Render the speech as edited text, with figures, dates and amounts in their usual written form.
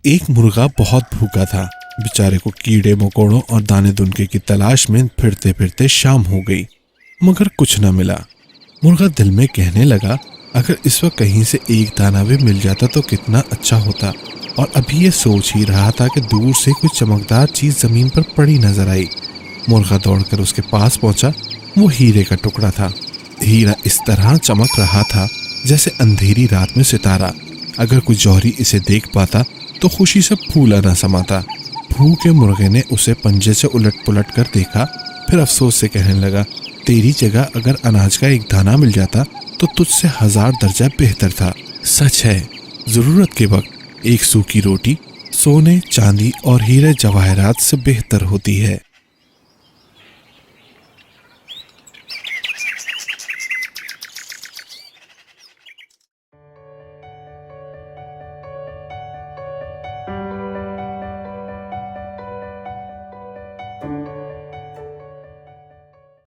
एक मुर्गा बहुत भूखा था। बेचारे को कीड़े मकोड़ों और दाने दुनके की तलाश में फिरते फिरते शाम हो गई, मगर कुछ न मिला। मुर्गा दिल में कहने लगा, अगर इस वक्त कहीं से एक दाना भी मिल जाता तो कितना अच्छा होता। और अभी ये सोच ही रहा था कि दूर से कुछ चमकदार चीज जमीन पर पड़ी नजर आई। मुर्गा दौड़कर उसके पास पहुंचा। वो हीरे का टुकड़ा था। हीरा इस तरह चमक रहा था जैसे अंधेरी रात में सितारा। अगर कोई जौहरी इसे देख पाता तो खुशी से फूला न समाता। भूखे मुर्गे ने उसे पंजे से उलट पुलट कर देखा, फिर अफसोस से कहने लगा, तेरी जगह अगर अनाज का एक दाना मिल जाता तो तुझसे 1000 दर्जा बेहतर था। सच है, जरूरत के वक्त एक सूखी रोटी सोने चांदी और हीरे जवाहरात से बेहतर होती है।